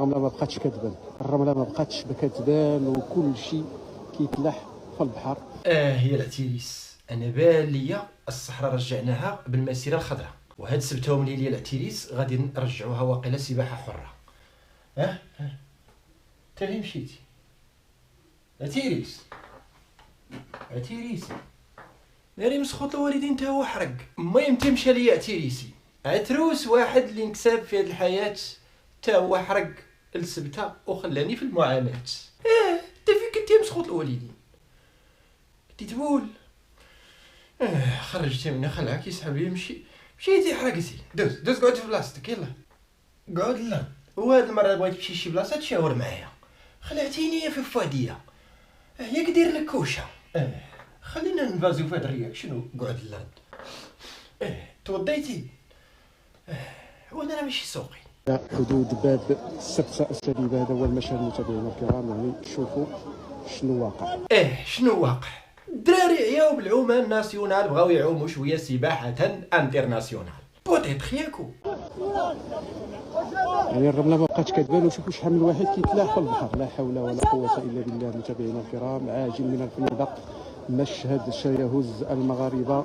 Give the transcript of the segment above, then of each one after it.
الرمله ما بقاتش كتبان، الرمله ما بقاتش كتبان وكل شيء كيتلاح في البحر. هي العتيريس، انا بان ليا الصحراء رجعناها بالمسيره الخضراء، وهاد سبتهم لي العتيريس غادي نرجعوها واقيلا سباحه حره. انت فين مشيتي عتيريس؟ عتيريسي ناري مسخوط الوالدين تا هو حرق. المهم تمشى ليا عتيريسي، عتروس واحد اللي نكسب في هاد الحياه تا هو حرق السبته وخلاني في المعاناه. انت فين كنتي مسخوط الوالدين؟ كنتي تبول خرجتي منها خلعك يسحب مشيتي حرقتي. دوز قعد في بلاصتك يلا قعد. لا وهاد المره بغيت تمشي شي بلاصه تشاور معايا، خلعتيني في فؤاديه ياك دير لك كوشه. خلينا نفازيو في هاد الرياكشن وقعد للارض. توضيتي؟ وانا ماشي سوقي. حدود باب السبسه السليبه، هذا هو المشهد متابعينا الكرام، يعني شوفوا شنو واقع. شنو واقع؟ الدراري عياو بالعومه الناسيونال، بغاو يعوموا شويه سباحه انترناسيونال بوتيتر ياكو. يعني الرمله ما بقاتش كتبان، وشوفوا شحال من واحد كيتلاح في البحر. لا حول ولا قوه الا بالله. متابعينا الكرام، عاجل من الفنيدق، مشهد سيهز المغاربه.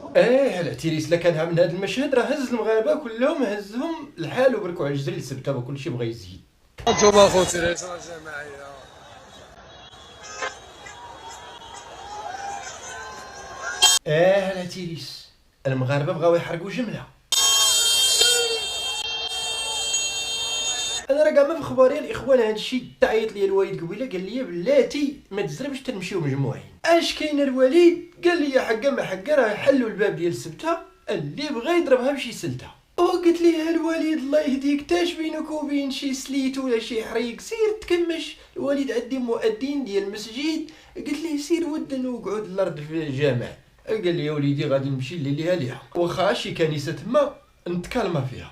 العتيريس لا كان من هذا المشهد راه هز المغاربه كلهم، هزهم الحال وبركوا على الجزر السبته وكل شيء بغا يزيد. انتوما خوتي العشره الجماعيه. العتيريس المغاربه بغاو يحرقوا جمله. انا راه كاع ما في اخباري الاخوان هادشي. تعيط لي الوالد قبيله قال لي بلاتي ما تزربش تنمشيو مجموعين. اش كاين الوالد؟ قال لي حقا ما حقا راه حلوا الباب ديال السبته، اللي بغى يضربها بشي سلته. قلت ليه الوالد الله يهديك، تاش بينك وبين شي سليت ولا شي حريق سير تكمش. الوالد عندي مؤذن ديال المسجد، قلت ليه سير ودن وقعد الارض في الجامع. قال لي يا وليدي غادي نمشي لليها ليها، واخا شي كنيسه تما نتكلم فيها.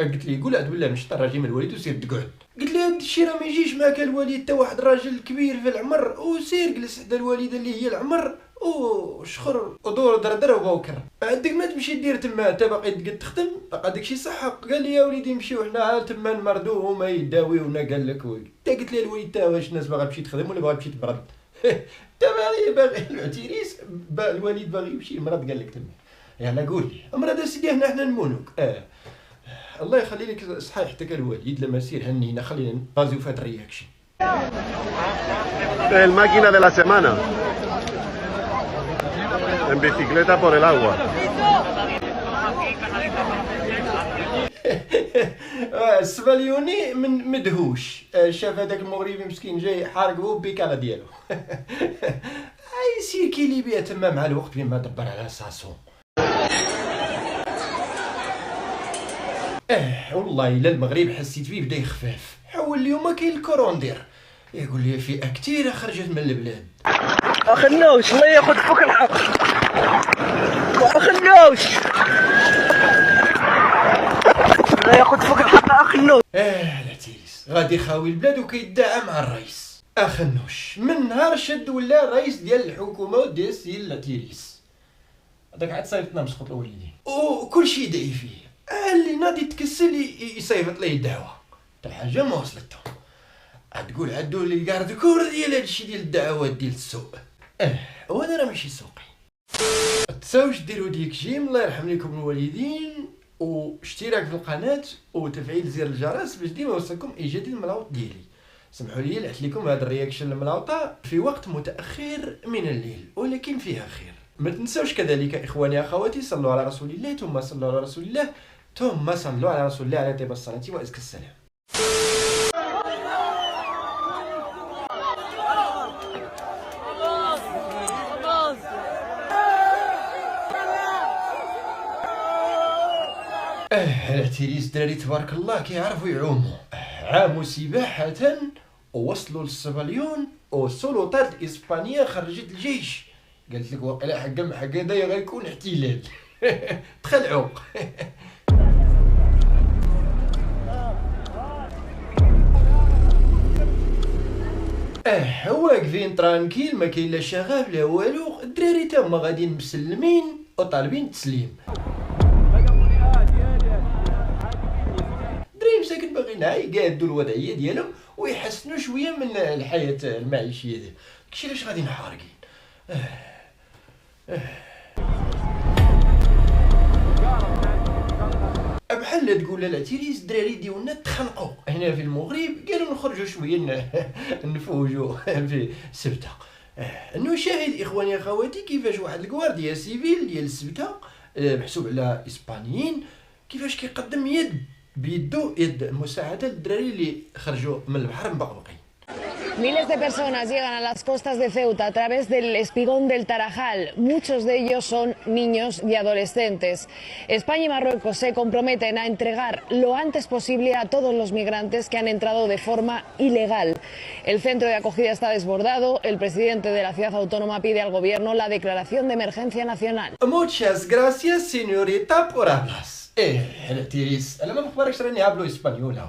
قلت لي قول عاد بالله مشي الراجل من الوالد وسير تقعد. قلت لي هاد الشيء راه ما يجيش معاك الوالد، تا واحد الراجل كبير في العمر، وسير جلس حدا الوالده اللي هي العمر وشخر ودور دردره وبوكر. عندك ما تمشي دير تما، انت باقي تقد تخدم باقي داكشي صح. قال لي يا وليدي نمشيو حنا عاد تما نمرضوه وما يداويونا. قال لك تا قلت لي الوالد تا واش الناس باغا تمشي تخدم ولا باغا تمشي تمرض؟ تا باغي العتيريس الوالد باغي يمشي يمرض. قال لك تما يلا قول لي امرض سيدي حنا نمونوك. الله يخلي لك صحيحتك الوالد. لما سير هنينا خلينا نبازيو في هاد الرياكشن. El máquina de la semana en bicicleta por el agua. السباليوني من مدهوش، شاف هذاك المغربي مسكين جاي حارقو بيكالا ديالو. يسير كيلي بيها تما مع الوقت بين ما دبر على ساسون. والله الا المغرب حسيت فيه بدا يخفاف. حول اليوم كاين الكوروندير يقول لي فئه كثيره خرجت من البلاد. اخنوش الله ياخذ فوق الحق. اخنوش الله ياخذ فوق الحق. اخنوش العتيريس غادي خاوي البلاد وكيدعى مع الرئيس. اخنوش من نهار شد ولا الرئيس ديال الحكومه وديال السيد العتيريس. هذاك عاد صايفطنا مسخوط الوالدين وكلشي يدعي فيه. اللي ناضي يتكسل يصيفط ليه الدعوه حتى حاجه ما وصلتهم. تقول عدو لي كاع ذكور ديال هادشي ديال الدعوات ديال السوق. وانا راه ماشي سوقي. تساوش ديروا ديك جيم الله يرحم لكم الوالدين، واشتراك في القناه وتفعيل زر الجرس باش ديما يوصلكم اي جديد من الملاوط ديالي. سمحوا لي لعت لكم هذا الرياكشن الملاوطه في وقت متاخر من الليل ولكن فيها خير. ما تنسوش كذلك اخواني اخواتي صلوا على رسول الله ثم صلوا على رسول الله ثم صلوا على رسول الله عليه طيب الصلاه وازكى السلام. العتيريس دراري تبارك الله كيعرفوا يعوموا. عاموا سباحة ووصلوا للسباليون والسلطات الإسبانية خرجت الجيش. قالت لك واقيلا حقا هذايا غيكون احتلال. تخلعوا. واقفين ترانكيل ما كاين لا شغف لا والو. الدراري تما غاديين مسلمين وطالبين التسليم. دريم ساكن باغي هنا يقادوا الوضعيه ديالهم ويحسنوا شويه من الحياه المعيشيه ديالهم. داكشي علاش غاديين حارقين. بحال تقول العتيريس الدراري ديالنا تخنقوا هنا في المغرب، قالوا نخرجوا شويه نفوجوا في سبته. نشاهد اخواني اخواتي كيفاش واحد الكوارديا سيفيل ديال السبته محسوب على اسبانيين كيفاش كيقدم يد بيدو يد المساعده للدراري اللي خرجوا من البحر مبقبقين. Miles de personas llegan a las costas de Ceuta a través del espigón del Tarajal. Muchos de ellos son niños y adolescentes. España y Marruecos se comprometen a entregar lo antes posible a todos los migrantes que han entrado de forma ilegal. El centro de acogida está desbordado. El presidente de la ciudad autónoma pide al gobierno la declaración de emergencia nacional. Muchas gracias, señorita, por hablas. العتيريس انا ما مخبركش راني عابلو اسبانيولا.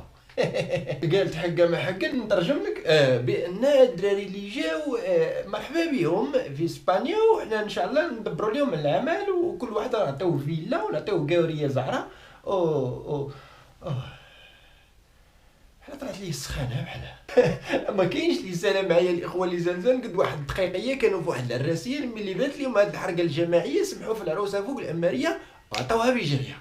قالت حقا ما حقا نترجم لك بان الدراري اللي جاو مرحبا بهم في اسبانيا، وحنا ان شاء الله ندبروا لهم العمل وكل واحد نعطيوه فيلا ونعطيوه قاوريه زهره. حنا طلعت لي السخانه بحالها. ما كاينش اللي سالا معايا الاخوه اللي زنزان قد واحد الدقيقيه كانوا في واحد العراسيه ملي بات لهم هاد الحرقه الجماعيه سمحوا في العروسه فوق الاماريه وعطاوها بجريه.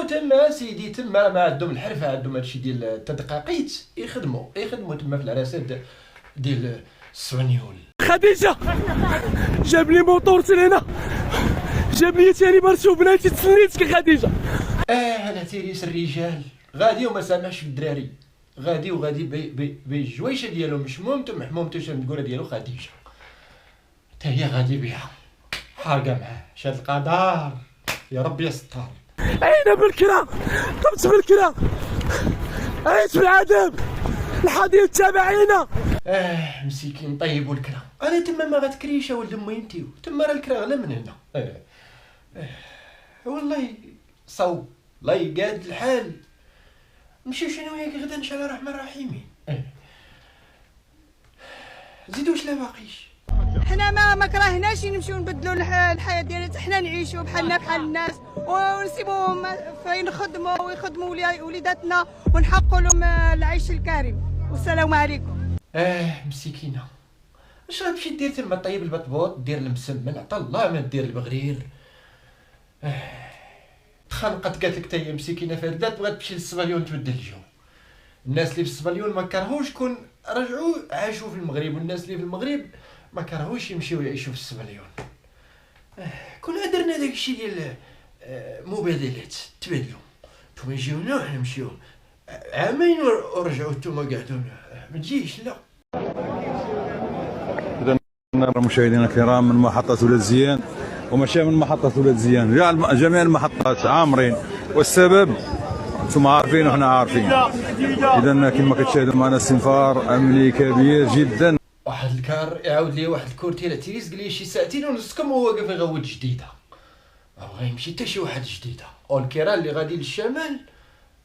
تما سيدي تما ما عندهم الحرفه، عندهم هادشي ديال التدقاقيت يخدموا تما في العراسات ديال السبانيول. خديجه جاب لي موطورتي لهنا، جاب لي ثاني مرتو بناتي تسنيتك خديجه. انا تيريس الرجال غادي وما سامحش في الدراري، غادي بالجويشه ديالو مش محمومته النقوله ديالو خديجه حتى هي غادي بها حارقه معاه. شاد القدر يا رب يستر. عينا بالكرا طبت بالكرا عيش بالعذاب الحديد تابعينا. مسكين طيبوا الكرا. انا تما ما غتكريش ولد امي انتيو، تما راه الكرا غلا من هنا. والله صوب الله يقاد الحال. نمشيو انا وياك غدا ان شاء الله الرحمن الرحيم. زيدوا واش لا باقيش. حنا ما كرهناش نمشيو نبدلوا الحياه ديالنا، حنا نعيشوا بحالنا بحال الناس ونسيبوهم فين يخدموا ويخدموا وليداتنا ونحققوا لهم العيش الكريم. والسلام عليكم. مسكينه اش غتمشي دير تما؟ طيب البطبوط، دير المسمن، عطا الله ما دير البغرير. تخنقت قالت لك حتى هي مسكينه فردات بغات تمشي للصباليون تبدل الجو. الناس اللي في الصباليون ما كرهوش كون رجعوا عاشوا في المغرب، والناس اللي في المغرب ما كرهوش يمشيو يعيشوا في الصباليون. كنا درنا داكشي ديال مبادلات تبادلوا، نتوما جيونا وحنا نمشيو عامين ورجعوا نتوما قعدوا ما تجيش. لا إذا مشاهدينا الكرام من محطة ولاد زيان ومشى من محطة ولاد زيان جميع المحطات عامرين، والسبب انتم عارفين وحنا عارفين. إذا كما كتشاهدوا معنا استنفار أمني كبير جدا. واحد الكار يعاود لي واحد الكورتي العتيريس قال لي شي ساعتين ونص كم هو واقف يغوت جديده، ما بغا يمشي حتى شي واحد جديده. والكيران اللي غادي للشمال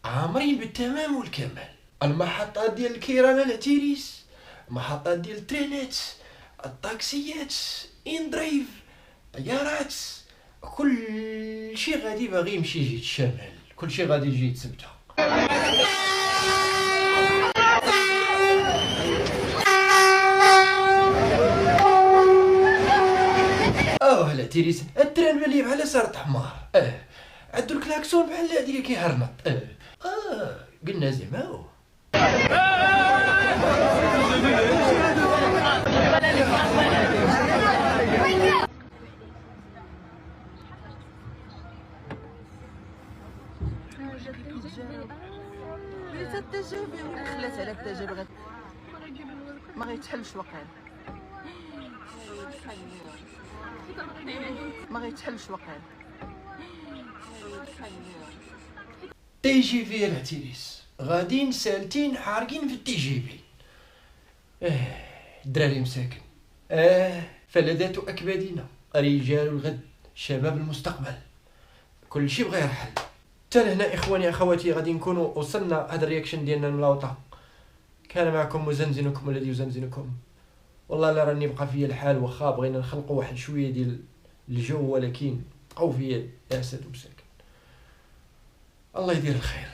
عامرين بالتمام والكمال. المحطات ديال الكيران العتيريس، محطات ديال الترينات، الطاكسيات، ان درايف، طيارات، كل شي غادي باغي يمشي يجي الشمال، كل شي غادي يجي يتسبته. العتيريس التران بالي بحال صارت حمار. عدو الكلاكسون بحال هادي كيهرنط. قلنا زعما خلات على التجربه ما غيتحلش واقيلا، ما غيتحلش واقيلا. تي جي في العتيريس غاديين سالتين حارقين في التي جي في. الدراري مساكن. فلذات اكبادنا، رجال الغد، شباب المستقبل، كل شيء بغى يرحل. حتى لهنا اخواني اخواتي غادي نكونوا وصلنا هذا الرياكشن ديالنا الملاوطه. كان معكم مزنزنكم الذي يزنزنكم. والله لا راني بقى فيا الحال، واخا بغينا نخلقوا واحد شويه ديال الجو، ولكن بقاو فيا ياسد ومساكن. الله يدير الخير.